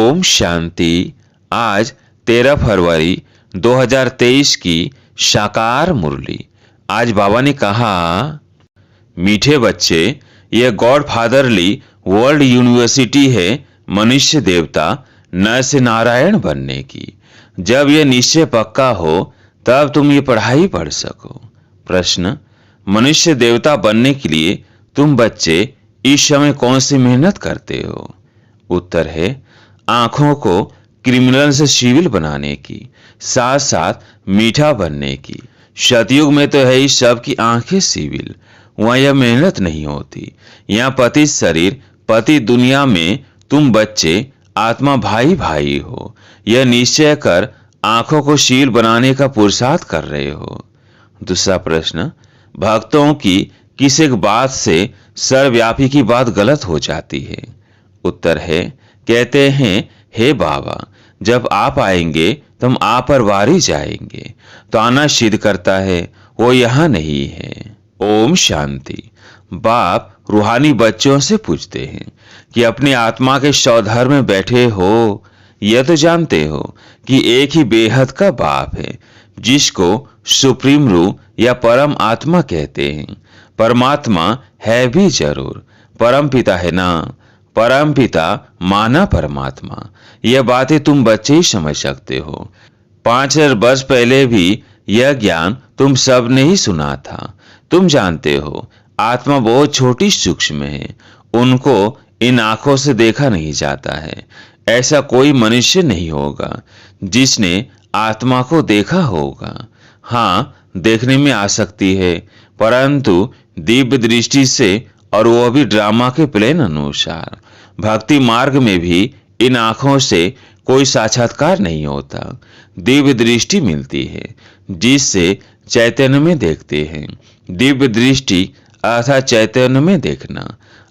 ओम शांति। आज 13 फरवरी 2023 की साकार मुरली। आज बाबा ने कहा, मीठे बच्चे, यह गॉड फादरली वर्ल्ड यूनिवर्सिटी है मनुष्य देवता नर से नारायण बनने की। जब यह निश्चय पक्का हो तब तुम ये पढ़ाई पढ़ सको। प्रश्न, मनुष्य देवता बनने के लिए तुम बच्चे इस समय कौन सी मेहनत करते हो? उत्तर है, आंखों को क्रिमिनल से सिविल बनाने की, साथ साथ मीठा बनने की। सतयुग में तो है ही सबकी आंखें सिविल, वहां यह मेहनत नहीं होती। यहाँ पति शरीर पति दुनिया में तुम बच्चे आत्मा भाई भाई हो। यह निश्चय कर आंखों को सिविल बनाने का पुरुषार्थ कर रहे हो। दूसरा प्रश्न, भक्तों की किस एक बात से सर्वव्यापी की बात गलत हो जाती है? उत्तर है, कहते हैं, हे बाबा, जब आप आएंगे तो हम आप पर वारी जाएंगे। तो आना सिद्ध करता है वो यहाँ नहीं है। ओम शांति। बाप रूहानी बच्चों से पूछते हैं कि अपनी आत्मा के स्वधर्म में बैठे हो, यह तो जानते हो कि एक ही बेहद का बाप है जिसको सुप्रीम रूह या परम आत्मा कहते हैं। परमात्मा है भी जरूर, परम पिता है ना। परम पिता माना परमात्मा। यह बातें तुम बच्चे ही समझ सकते हो। 5000 वर्ष पहले भी यह ज्ञान तुम सब ने ही सुना था। तुम जानते हो आत्मा बहुत छोटी सूक्ष्म है, उनको इन आंखों से देखा नहीं जाता है। ऐसा कोई मनुष्य नहीं होगा जिसने आत्मा को देखा होगा। हाँ, देखने में आ सकती है, परंतु दिव्य दृष्टि से, और वो भी ड्रामा के प्लान अनुसार। भक्ति मार्ग में भी इन आंखों से कोई साक्षात्कार नहीं होता। दिव्य दृष्टि मिलती है जिससे चैतन्य में देखते हैं। दिव्य दृष्टि अर्थात चैतन्य में देखना।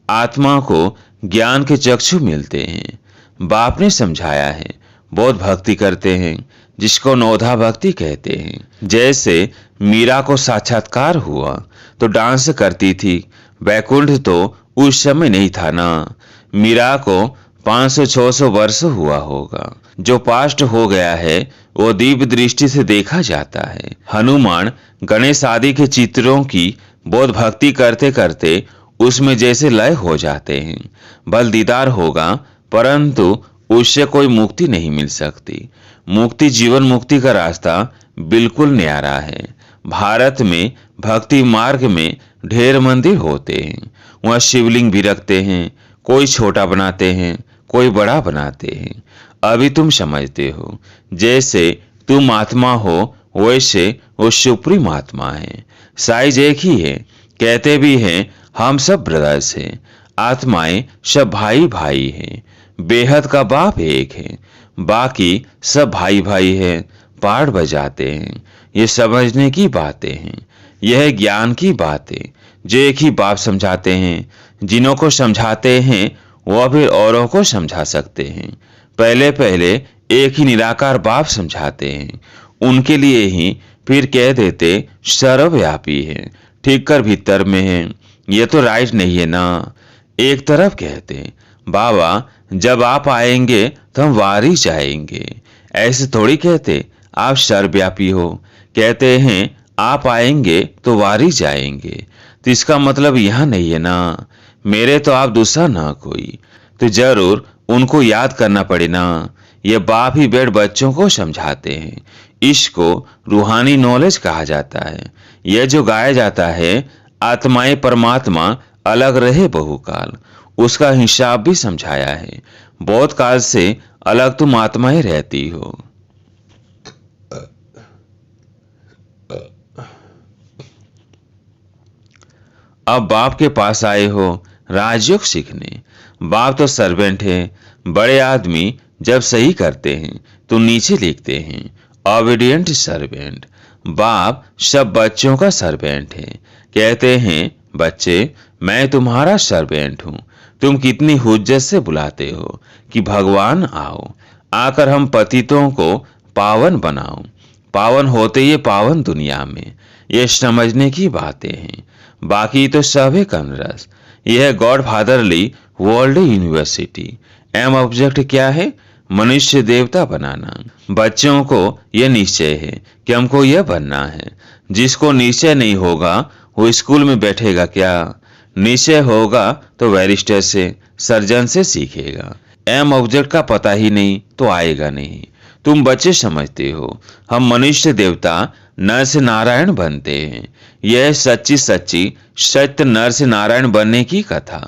आत्मा को ज्ञान के चक्षु मिलते हैं। बाप ने समझाया है, बहुत भक्ति करते हैं जिसको नौधा भक्ति कहते हैं। जैसे मीरा को साक्षात्कार हुआ तो डांस करती थी। वैकुंठ तो उस समय नहीं था ना। मीरा को 500-600 वर्ष हुआ होगा। जो पास्ट हो गया है वो दिव्य दृष्टि से देखा जाता है। हनुमान गणेश आदि के चित्रों की बहुत भक्ति करते करते उसमें जैसे लय हो जाते हैं। बल दीदार होगा, परंतु उससे कोई मुक्ति नहीं मिल सकती। मुक्ति जीवन मुक्ति का रास्ता बिल्कुल न्यारा है। भारत में भक्ति मार्ग में ढेर मंदिर होते हैं, वहाँ शिवलिंग भी रखते हैं। कोई छोटा बनाते हैं, कोई बड़ा बनाते हैं। अभी तुम समझते हो जैसे तुम आत्मा हो वैसे वो सुप्रीम आत्मा है। साइज एक ही है। कहते भी हैं हम सब ब्रदर्स हैं। आत्माएं सब भाई भाई हैं। बेहद का बाप एक है, बाकी सब भाई भाई है। पाठ बजाते हैं। ये समझने की बातें हैं, यह ज्ञान की बातें जो एक ही बाप समझाते हैं। जिन्हों को समझाते हैं वह भी औरों को समझा सकते हैं। पहले पहले एक ही निराकार बाप समझाते हैं, उनके लिए ही फिर कह देते सर्वव्यापी है, ठीक कर भीतर में है। ये तो राइट नहीं है ना। एक तरफ कहते बाबा जब आप आएंगे तो हम वारी जाएंगे। ऐसे थोड़ी कहते आप सर्वव्यापी हो। कहते हैं आप आएंगे तो वारी जाएंगे। तो इसका मतलब यह नहीं है ना, मेरे तो आप दूसरा ना कोई। तो जरूर उनको याद करना पड़े ना। ये बाप ही बैठ बच्चों को समझाते हैं। इसको रूहानी नॉलेज कहा जाता है। यह जो गाया जाता है, आत्माएं परमात्मा अलग रहे बहुकाल, उसका हिसाब भी समझाया है। बहुत काल से अलग तुम आत्माएं रहती हो। अब बाप के पास आए हो राजयोग सीखने। बाप तो सर्वेंट है। बड़े आदमी जब सही करते हैं तो नीचे लिखते हैं ओबीडिएंट सर्वेंट। बाप सब बच्चों का सर्वेंट है। कहते हैं बच्चे, मैं तुम्हारा सर्वेंट हूँ। तुम कितनी हुज्जत से बुलाते हो कि भगवान आओ, आकर हम पतितों को पावन बनाओ। पावन होते ये पावन दुनिया में, ये समझने की बातें हैं। बाकी तो सब है कनरस। यह god fatherly world university. Aim object क्या है? मनुष्य देवता बनाना। बच्चों को यह निश्चय है कि हमको यह बनना है। जिसको निश्चय नहीं होगा वो स्कूल में बैठेगा क्या? निश्चय होगा तो बैरिस्टर से, सर्जन से सीखेगा। एम ऑब्जेक्ट का पता ही नहीं तो आएगा नहीं। तुम बच्चे समझते हो हम मनुष्य देवता नर से नारायण बनते हैं। यह सच्ची सच्ची सत्य नर से नारायण बनने की कथा।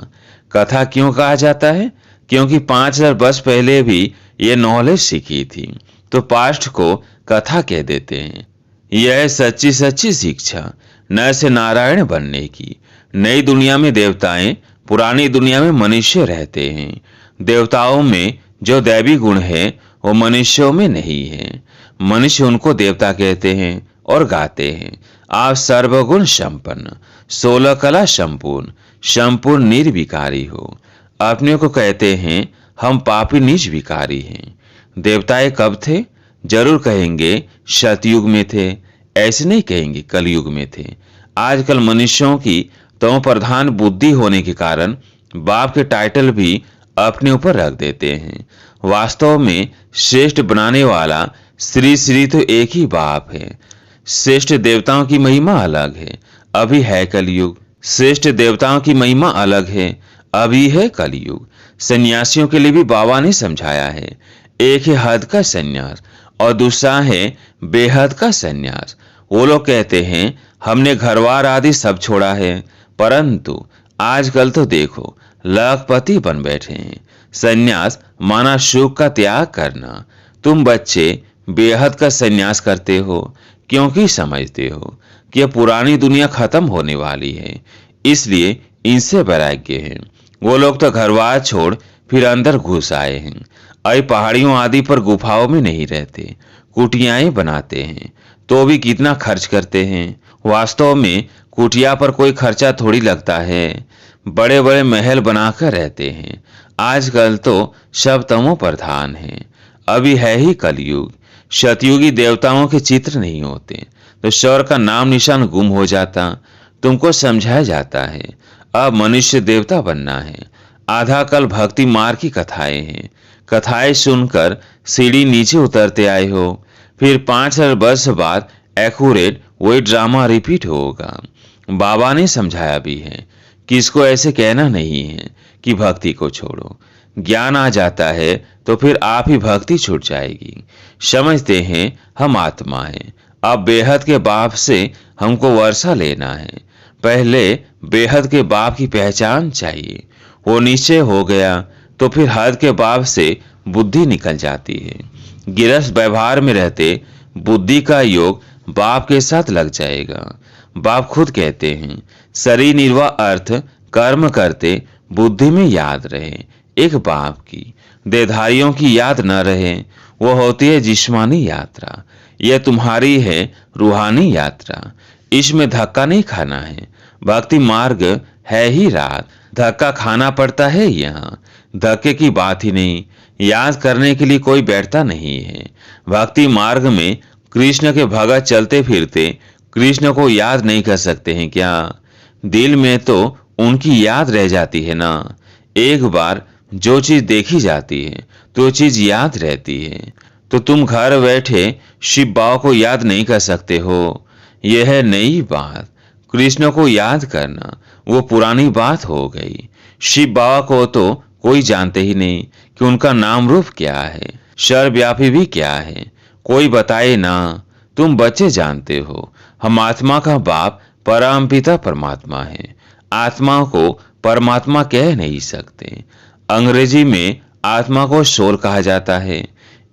कथा क्यों कहा जाता है? क्योंकि 5000 वर्ष पहले भी ये नॉलेज सीखी थी, तो पास्ट को कथा कह देते हैं। यह सच्ची सच्ची शिक्षा नर से नारायण बनने की। नई दुनिया में देवताएं, पुरानी दुनिया में मनुष्य रहते हैं। देवताओं में जो दैवी गुण है वो मनुष्यों में नहीं है। मनुष्य उनको देवता कहते हैं और गाते हैं, आप सर्वगुण संपन्न, 16 कला संपूर्ण, संपूर्ण निर्विकारी हो। अपने को कहते हैं हम पापी नीच विकारी हैं। देवताएं कब थे? जरूर कहेंगे सतयुग में थे, ऐसे नहीं कहेंगे कलयुग में थे। आजकल मनुष्यों की तो प्रधान बुद्धि होने के कारण बाप के टाइटल भी अपने ऊपर रख देते हैं। वास्तव में श्रेष्ठ बनाने वाला श्री श्री तो एक ही बाप है। श्रेष्ठ देवताओं की महिमा अलग है, अभी है कलयुग। श्रेष्ठ देवताओं की महिमा अलग है, अभी है कलयुग। सन्यासियों के लिए भी बाबा ने समझाया है, एक है हद का सन्यास और दूसरा है बेहद का सन्यास। वो लोग कहते हैं हमने घरवार आदि सब छोड़ा है, परंतु आजकल तो देखो लखपति बन बैठे हैं। सन्यास माना सुख का त्याग करना। तुम बच्चे बेहद का सन्यास करते हो क्योंकि समझते हो कि पुरानी दुनिया खत्म होने वाली है, इसलिए इनसे वैराग्य है। वो लोग तो घरवार छोड़ फिर अंदर घुस आए हैं। अरे पहाड़ियों आदि पर गुफाओं में नहीं रहते, कुटियाएं बनाते हैं, तो भी कितना खर्च करते हैं। वास्तव में कुटिया पर कोई खर्चा थोड़ी लगता है, बड़े बड़े महल बनाकर रहते हैं। आजकल तो सब तमो प्रधान है, अभी है ही कलयुग। सतयुगी देवताओं के चित्र नहीं होते तो स्वर का नाम निशान गुम हो जाता। तुमको समझाया जाता है अब मनुष्य देवता बनना है। आधा कल भक्ति मार्ग की कथाएं हैं, कथाएं सुनकर सीढ़ी नीचे उतरते आए हो, फिर 5000 वर्ष बाद एक्यूरेट वही ड्रामा रिपीट होगा। बाबा ने समझाया भी है कि इसको ऐसे कहना नहीं है कि भक्ति को छोड़ो। ज्ञान आ जाता है तो फिर आप ही भक्ति छूट जाएगी। समझते हैं हम आत्मा है, अब बेहद के बाप से हमको वर्षा लेना है। पहले बेहद के बाप की पहचान चाहिए, वो निश्चय हो गया तो फिर हद के बाप से बुद्धि निकल जाती है। गिरस्थ व्यवहार में रहते बुद्धि का योग बाप के साथ लग जाएगा। बाप खुद कहते हैं शरीर निर्वाह अर्थ कर्म करते बुद्धि में याद रहे एक बाप की, देहधारियों की याद न रहे, वो होती है जिस्मानी यात्रा। यह तुम्हारी है रूहानी यात्रा। इसमें धक्का नहीं खाना है। भक्ति मार्ग है ही रात, धक्का खाना पड़ता है यहाँ। धक्के की बात ही नहीं, याद करने के लिए कोई बैठता नहीं है। भक्ति मार्ग में कृष्ण के भगत चलते फिरते कृष्ण को याद नहीं कर सकते हैं क्या? दिल में तो उनकी याद रह जाती है ना। एक बार जो चीज देखी जाती है तो चीज याद रहती है। तो तुम घर बैठे शिव बाबा को याद नहीं कर सकते हो, यह है नई बात। कृष्ण को याद करना वो पुरानी बात हो गई। शिव बाबा को तो कोई जानते ही नहीं कि उनका नाम रूप क्या है, सर्वव्यापी भी क्या है, कोई बताए ना। तुम बच्चे जानते हो हम आत्मा का बाप परम पिता परमात्मा है। आत्मा को परमात्मा कह नहीं सकते। अंग्रेजी में आत्मा को सोल कहा जाता है।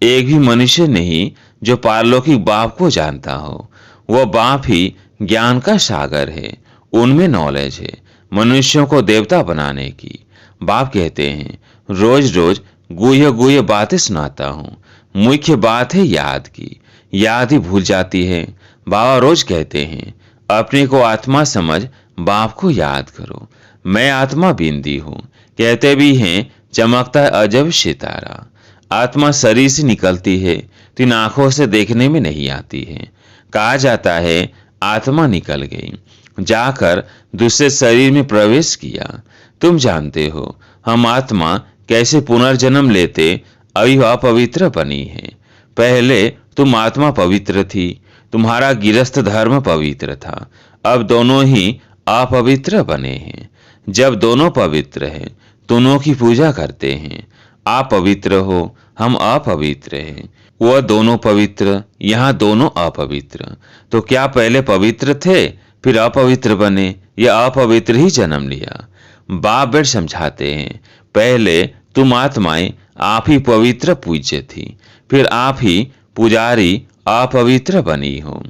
एक भी मनुष्य नहीं जो पारलौकिक बाप को जानता हो। वह बाप ही ज्ञान का सागर है, उनमें नॉलेज है मनुष्यों को देवता बनाने की। बाप कहते हैं रोज रोज गुह्य गुह्य बातें सुनाता हूँ, मुख्य बात है याद की, याद ही भूल जाती है। बाबा रोज कहते हैं अपने को आत्मा समझ बाप को याद करो। मैं आत्मा बिंदी हूँ, कहते भी हैं चमकता है अजब सितारा। आत्मा शरीर से निकलती है तो इन आंखों से देखने में नहीं आती है। कहा जाता है आत्मा निकल गई, जाकर दूसरे शरीर में प्रवेश किया। तुम जानते हो हम आत्मा कैसे पुनर्जन्म लेते अभी अपवित्र बनी है। पहले तुम आत्मा पवित्र थी, तुम्हारा गिरस्थ धर्म पवित्र था, अब दोनों ही अपवित्र बने हैं। जब दोनों पवित्र हैं, दोनों की पूजा करते हैं। आप पवित्र हो, हम अपवित्र हैं। वह दोनों पवित्र, यहाँ दोनों अपवित्र। तो क्या पहले पवित्र थे फिर अपवित्र बने, या अपवित्र ही जन्म लिया? बाप बेट समझाते हैं, पहले तुम आत्माएं आप ही पवित्र पूज्य थी, फिर आप ही पुजारी अपवित्र बनी हो।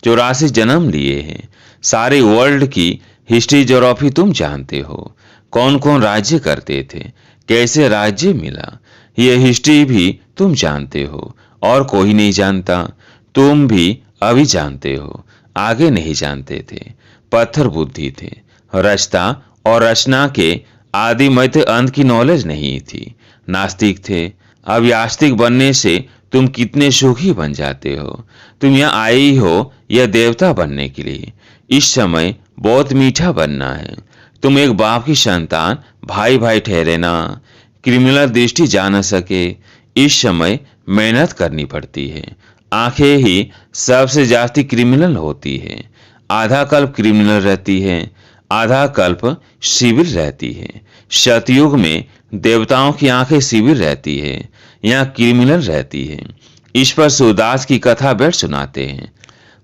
84 जन्म लिए हैं। सारे वर्ल्ड की हिस्ट्री ज्योग्राफी तुम जानते हो। कौन कौन राज्य करते थे, कैसे राज्य मिला, ये हिस्ट्री भी तुम जानते हो, और कोई नहीं जानता। तुम भी अभी जानते हो, आगे नहीं जानते थे। पत्थर बुद्धि थे, रचना और रचना के आदि मध्य अंत की नॉलेज नहीं थी, नास्तिक थे। अब आस्तिक बनने से तुम कितने सुखी बन जाते हो। तुम यहाँ आए ही हो यह देवता बनने के लिए। इस समय बहुत मीठा बनना है। तुम एक बाप की संतान भाई भाई ठहरे ना। क्रिमिनल दृष्टि जा न सके, इस समय मेहनत करनी पड़ती है। आंखें ही सबसे जास्ती क्रिमिनल होती है। आधा कल्प क्रिमिनल रहती है, आधा कल्प सिविल रहती है। सतयुग में देवताओं की आंखें सिविल रहती है, यहाँ क्रिमिनल रहती है। इस पर सूरदास की कथा बैठ सुनाते हैं।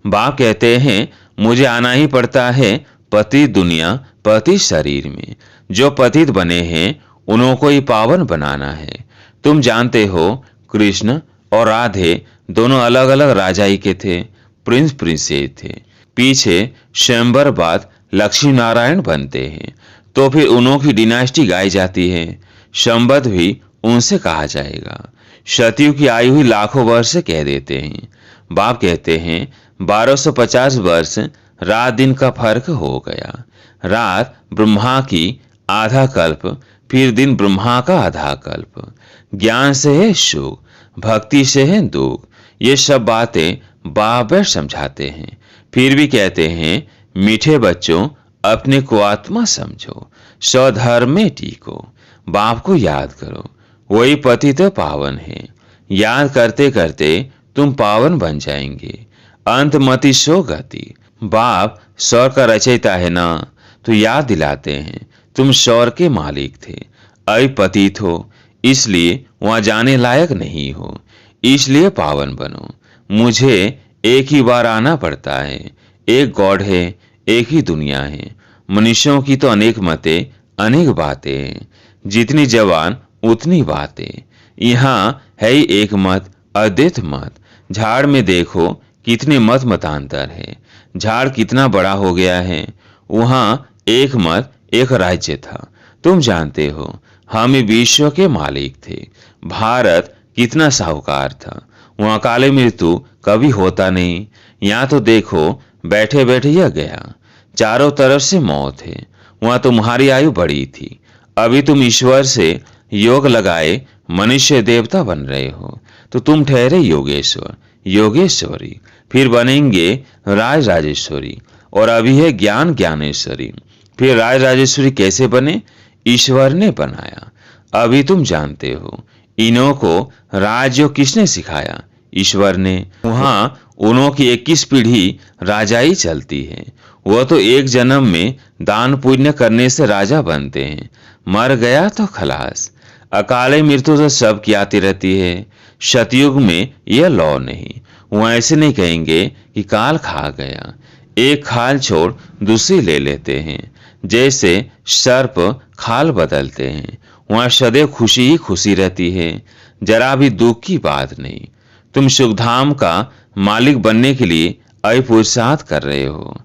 बाप कहते हैं, मुझे आना ही पड़ता है पतित दुनिया पतित शरीर में। जो पतित बने हैं उन्हों को ही पावन बनाना है। तुम जानते हो कृष्ण और राधे दोनों अलग अलग राजाई के थे, प्रिंस प्रिंसेस थे। पीछे स्वयंवर बाद लक्ष्मी नारायण बनते हैं, तो फिर उन्हों की डिनास्टी गाई जाती है। संबद्ध भी उनसे कहा जाएगा। सतयुग की आयु ही लाखों वर्ष कह देते हैं। बाप कहते हैं 1250 वर्ष रात दिन का फर्क हो गया। रात ब्रह्मा की आधा कल्प, फिर दिन ब्रह्मा का आधा कल्प। ज्ञान से है सुख, भक्ति से है दुख। ये सब बातें बाप समझाते हैं। फिर भी कहते हैं, मीठे बच्चों अपने को आत्मा समझो, स्वधर्म में टीको, बाप को याद करो, वही पतित पावन है। याद करते करते तुम पावन बन जाएंगे। अंत मति सो गति। बाप स्वर का रचयिता है ना, तो याद दिलाते हैं तुम स्वर के मालिक थे, अभी पतित हो, इसलिए वहां जाने लायक नहीं हो, इसलिए पावन बनो। मुझे एक ही बार आना पड़ता है। एक गॉड है, एक ही दुनिया है। मनुष्यों की तो अनेक मतें, अनेक बातें हैं। जितनी जवान उतनी बातें। यहाँ है ही एक मत, अद्वैत मत। झाड़ में देखो कितने मत मतांतर है। झाड़ कितना बड़ा हो गया है। वहाँ एक मत, एक राज्य था। तुम जानते हो हम विश्व के मालिक थे। भारत कितना साहूकार था। वहाँ काले मृत्यु कभी होता नहीं। यहाँ तो देखो बैठे बैठे यह गया, चारों तरफ से मौत है। वहाँ तुम्हारी आयु बड़ी थी, अभी तुम ईश्वर से योग लगाए मनुष्य देवता बन रहे हो, तो तुम ठहरे योगेश्वर, योगेश्वरी, फिर बनेंगे राज राजेश्वरी, और अभी है ज्ञान ज्ञानेश्वरी। फिर राज राजेश्वरी कैसे बने? ईश्वर ने बनाया। अभी तुम जानते हो इन्हों को राज किसने सिखाया? ईश्वर ने। वहाँ उन्हों की 21 पीढ़ी राजाई चलती है। वह तो एक जन्म में दान पुण्य करने से राजा बनते हैं, मर गया तो खलास। अकाले मृत्यु तो सबकी आती रहती है। सतयुग में यह लॉ नहीं। वह ऐसे नहीं कहेंगे कि काल खा गया, एक खाल छोड़ दूसरी ले लेते हैं, जैसे सर्प खाल बदलते हैं। वहां सदैव खुशी ही खुशी रहती है, जरा भी दुख की बात नहीं। तुम सुखधाम का मालिक बनने के लिए अपुरुषार्थ कर रहे हो।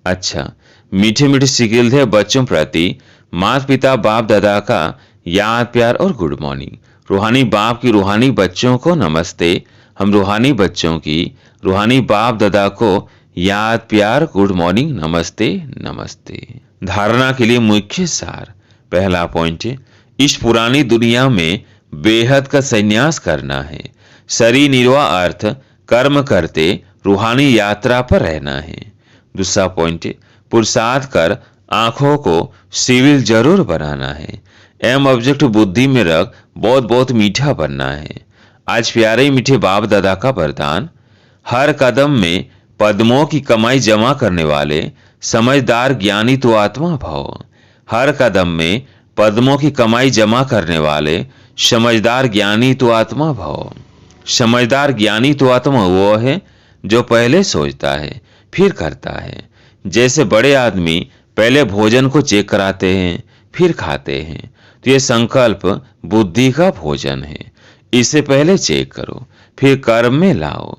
अच्छा, मीठे मीठे सिकिल थे बच्चों प्रति माता पिता बाप दादा का याद प्यार और गुड मॉर्निंग। रूहानी बाप की रूहानी बच्चों को नमस्ते। हम रूहानी बच्चों की रूहानी बाप दादा को याद प्यार गुड मॉर्निंग नमस्ते नमस्ते। धारणा के लिए मुख्य सार। पहला पॉइंट, इस पुरानी दुनिया में बेहद का संन्यास करना है। शरीर निर्वाह अर्थ कर्म करते रूहानी यात्रा पर रहना है। दूसरा पॉइंट, पुरुषार्थ कर आंखों को सिविल जरूर बनाना है। एम ऑब्जेक्ट बुद्धि में रख बहुत बहुत मीठा बनना है। आज प्यारे मीठे बाप दादा का वरदान, हर कदम में पद्मों की कमाई जमा करने वाले समझदार ज्ञानी तो आत्मा भव। हर कदम में पद्मों की कमाई जमा करने वाले समझदार ज्ञानी तो आत्मा भव। समझदार ज्ञानी तो आत्मा वो है जो पहले सोचता है फिर करता है। जैसे बड़े आदमी पहले भोजन को चेक कराते हैं फिर खाते हैं, तो ये संकल्प बुद्धि का भोजन है। इसे पहले चेक करो फिर कर्म में लाओ।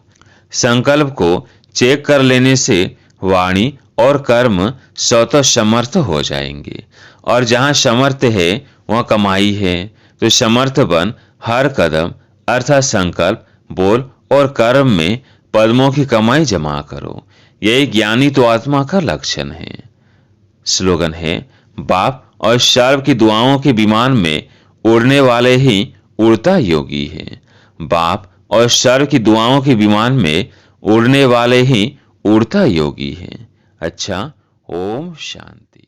संकल्प को चेक कर लेने से वाणी और कर्म स्वतः समर्थ हो जाएंगे, और जहां समर्थ है वहां कमाई है। तो समर्थ बन हर कदम अर्थात संकल्प, बोल और कर्म में पद्मों की कमाई जमा करो। यही ज्ञानी तो आत्मा का लक्षण है। स्लोगन है, बाप और सर्व की दुआओं के विमान में उड़ने वाले ही उड़ता योगी है। बाप और सर्व की दुआओं के विमान में उड़ने वाले ही उड़ता योगी है। अच्छा, ओम शांति।